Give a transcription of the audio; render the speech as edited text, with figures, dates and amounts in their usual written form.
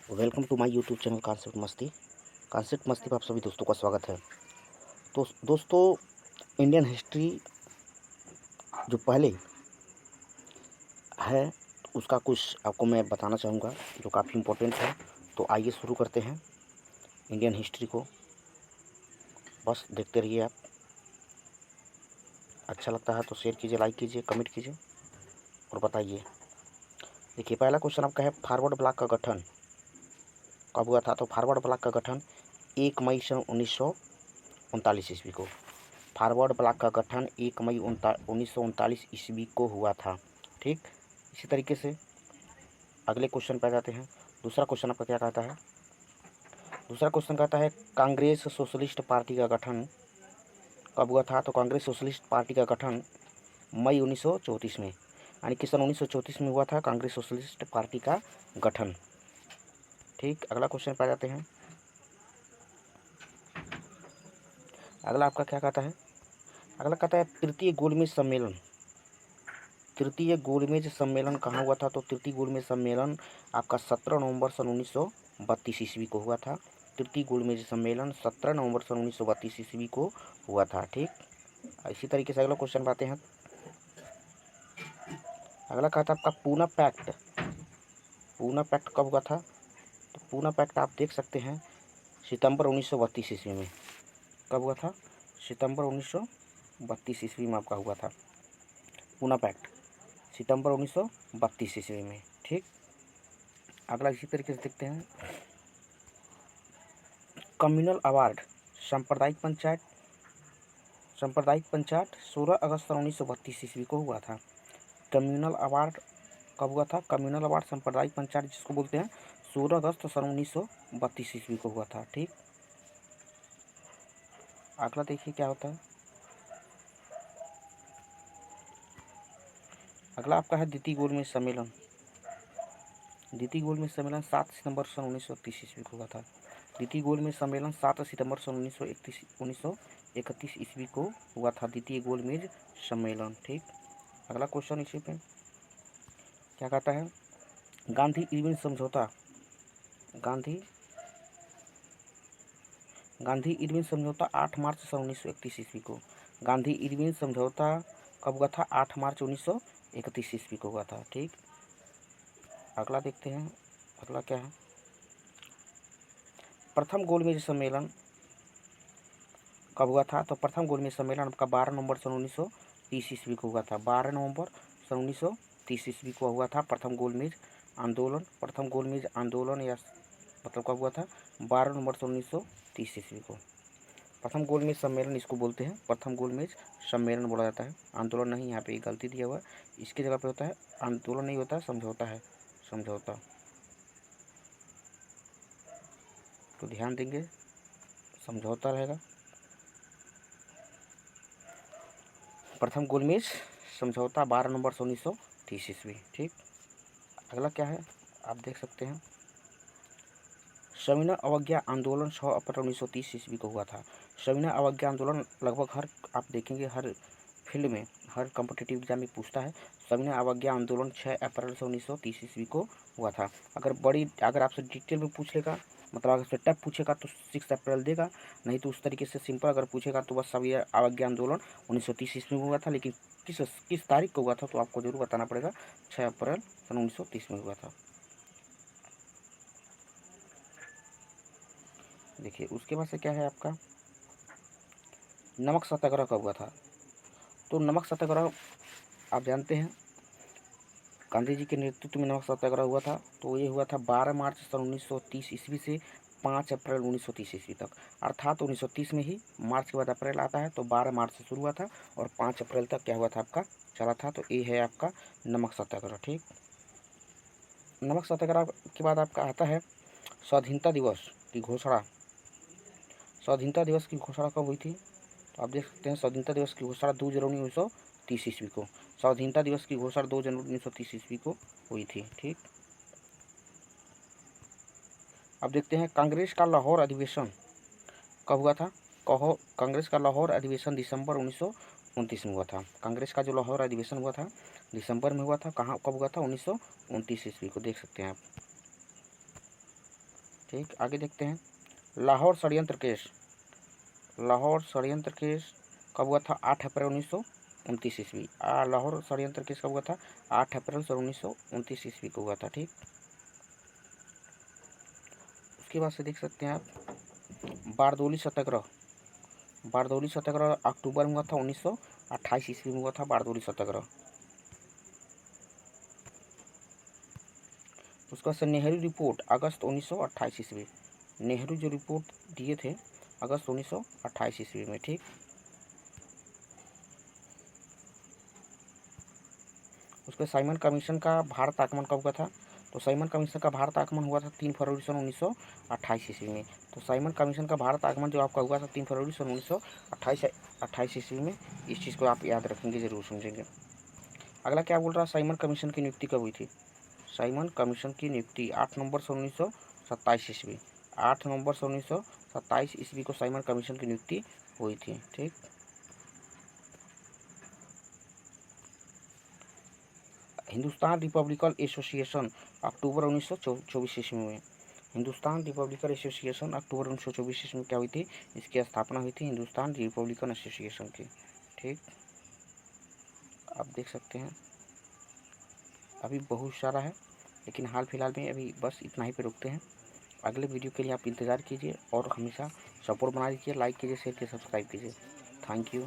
Welcome to my YouTube channel concept Masti पर आप सभी दोस्तों का स्वागत है। तो दोस्तों, इंडियन हिस्ट्री जो पहले है उसका कुछ आपको मैं बताना चाहूँगा जो काफ़ी इम्पोर्टेंट है। तो आइए शुरू करते हैं इंडियन हिस्ट्री को। बस देखते रहिए आप। अच्छा लगता है तो शेयर कीजिए, लाइक कीजिए, कमेंट कीजिए और बताइए। देखिए, पहला क्वेश्चन आपका है फॉरवर्ड ब्लॉक का गठन कब हुआ था। तो फॉरवर्ड ब्लॉक का गठन 1 मई सन 1939 ईस्वी को। फॉरवर्ड ब्लॉक का गठन 1 मई 1939 ईस्वी को हुआ था। ठीक, इसी तरीके से अगले क्वेश्चन पे आ जाते हैं। दूसरा क्वेश्चन आपका क्या कहता है। दूसरा क्वेश्चन कहता है कांग्रेस सोशलिस्ट पार्टी का गठन कब हुआ था। तो कांग्रेस सोशलिस्ट पार्टी का गठन मई 1934 में, यानी कि सन 1934 में हुआ था कांग्रेस सोशलिस्ट पार्टी का गठन। ठीक, अगला क्वेश्चन पे आ जाते हैं। अगला आपका क्या कहता है। अगला कहता है तृतीय गोलमेज सम्मेलन कहाँ हुआ था। तो तृतीय गोलमेज सम्मेलन आपका 17 नवंबर सन 1932 ईस्वी को हुआ था। तृतीय गोलमेज सम्मेलन 17 नवंबर सन 1932 ईस्वी को हुआ था। ठीक, इसी तरीके से अगला क्वेश्चन पाते हैं। अगला कहता है आपका पूना पैक्ट कब हुआ था। तो पूना पैक्ट आप देख सकते हैं सितंबर 1932 ईस्वी में। कब हुआ था। सितंबर 1932 ईस्वी में आपका हुआ था पूना पैक्ट, सितंबर 1932 ईस्वी में। ठीक, अगला इसी तरीके से देखते हैं। कम्युनल अवार्ड सांप्रदायिक पंचायत 16 अगस्त सन 1932 ईस्वी को हुआ था। कम्युनल अवार्ड कब हुआ था। कम्युनल अवार्ड सांप्रदायिक पंचायत जिसको बोलते हैं 16 अगस्त सन 1932 ईस्वी को हुआ था। ठीक, अगला देखिए क्या होता है। अगला आपका है द्वितीय गोलमेज सम्मेलन। द्वितीय गोलमेज सम्मेलन 7 सितंबर सन 1931 ईस्वी को हुआ था। द्वितीय गोलमेज सम्मेलन 7 सितंबर सन 1931 ईस्वी को हुआ था द्वितीय गोलमेज सम्मेलन। ठीक, अगला क्वेश्चन इसी पे क्या कहता है। गांधी इरविन समझौता गांधी गांधी इरविन समझौता 8 मार्च सन 1931 ईस्वी को। गांधी इरविन समझौता कब हुआ था। 8 मार्च 1931 ईस्वी को हुआ था। ठीक, अगला देखते हैं। अगला क्या है। प्रथम गोलमेज सम्मेलन कब हुआ था। तो प्रथम गोलमेज सम्मेलन आपका 12 नवंबर सन 1930 ईस्वी को हुआ था। 12 नवंबर सन 1930 ईस्वी को हुआ था प्रथम गोलमेज आंदोलन। प्रथम गोलमेज आंदोलन या मतलब कब हुआ था। 12 नवंबर सन 1930 ईस्वी को। प्रथम गोलमेज सम्मेलन इसको बोलते हैं, प्रथम गोलमेज सम्मेलन बोला जाता है। आंदोलन नहीं, यहाँ पे गलती दिया हुआ है। इसकी जगह पे होता है आंदोलन, नहीं होता है समझौता है, समझौता। तो ध्यान देंगे, समझौता रहेगा। प्रथम गोलमेज समझौता 12 नवंबर 1930 ईस्वी। ठीक, अगला क्या है आप देख सकते हैं। सविनय अवज्ञा आंदोलन 6 अप्रैल 1930 ईस्वी को हुआ था। सविनय अवज्ञा आंदोलन लगभग हर आप देखेंगे हर फील्ड में, हर कॉम्पिटिटिव एग्जाम में पूछता है। सविनय अवज्ञा आंदोलन 6 अप्रैल से 1930 ईस्वी को हुआ था। अगर आपसे डिटेल में पूछ लेगा, मतलब अगर से टफ पूछेगा तो 6 अप्रैल देगा, नहीं तो उस तरीके से सिंपल अगर पूछेगा तो बस सविनय अवज्ञा आंदोलन 1930 ईस्वी में हुआ था। लेकिन किस तारीख को हुआ था तो आपको जरूर बताना पड़ेगा। 6 अप्रैल सन 1930 में हुआ था। देखिए, उसके बाद से क्या है आपका नमक सत्याग्रह कब हुआ था। तो नमक सत्याग्रह आप जानते हैं गांधी जी के नेतृत्व में नमक सत्याग्रह हुआ था। तो ये हुआ था 12 मार्च सन 1930 ईस्वी से 5 अप्रैल 1930 ईस्वी तक। अर्थात 1930 में ही मार्च के बाद अप्रैल आता है, तो 12 मार्च से शुरू हुआ था और 5 अप्रैल तक क्या हुआ था आपका चला था। तो ये है आपका नमक सत्याग्रह। ठीक, नमक सत्याग्रह के बाद आपका आता है स्वाधीनता दिवस की घोषणा। स्वाधीनता दिवस की घोषणा कब हुई थी। तो आप देख सकते हैं स्वाधीनता दिवस की घोषणा 2 जनवरी 1930 ईस्वी को। स्वाधीनता दिवस की घोषणा 2 जनवरी 1930 ईस्वी को हुई थी। ठीक, अब देखते हैं कांग्रेस का लाहौर अधिवेशन कब हुआ था। कांग्रेस का लाहौर अधिवेशन दिसंबर 1929 में हुआ था। कांग्रेस का जो लाहौर अधिवेशन हुआ था दिसंबर में हुआ था। कहाँ कब हुआ था 1929 ईस्वी को, देख सकते हैं आप। ठीक, आगे देखते हैं। लाहौर षड्यंत्र केस, लाहौर षड्यंत्र केस कब हुआ था? 8 अप्रैल 1929 ईस्वी। लाहौर षड्यंत्र केस कब हुआ था? 8 अप्रैल 1929 ईस्वी को हुआ था। ठीक, उसके बाद से देख सकते हैं आप बारदोली सत्याग्रह, बारदोली सत्याग्रह अक्टूबर में हुआ था 1928 ईस्वी में हुआ था बारदोली सत्याग्रह। उसके बाद से नेहरू रिपोर्ट अगस्त 1928 ईस्वी, नेहरू जो रिपोर्ट दिए थे अगस्त 1928 ईस्वी में। ठीक, उसके साइमन कमीशन का भारत आगमन कब हुआ था? तो साइमन कमीशन का भारत आगमन हुआ था 3 फरवरी सन 1928 ईस्वी में। तो साइमन कमीशन का भारत आगमन जो आपका हुआ था 3 फरवरी सन 1928 ईस्वी में। इस चीज़ को आप याद रखेंगे, जरूर समझेंगे। अगला क्या बोल रहा है? साइमन कमीशन की नियुक्ति कब हुई थी? साइमन कमीशन की नियुक्ति 8 नवंबर सन 1927 ईस्वी, 8 नवंबर सन 1927 ईस्वी को साइमन कमीशन की नियुक्ति हुई थी। ठीक, हिंदुस्तान रिपब्लिकन एसोसिएशन अक्टूबर 1924 ईस्वी में, हिंदुस्तान रिपब्लिकन एसोसिएशन अक्टूबर 1924 ईस्वी में क्या हुई थी? इसकी स्थापना हुई थी हिंदुस्तान रिपब्लिकन एसोसिएशन की। ठीक, आप देख सकते हैं अभी बहुत सारा है, लेकिन हाल फिलहाल में अभी बस इतना ही पे रुकते हैं। अगले वीडियो के लिए आप इंतज़ार कीजिए और हमेशा सपोर्ट बना लीजिए, लाइक कीजिए, शेयर कीजिए, सब्सक्राइब कीजिए। Thank you.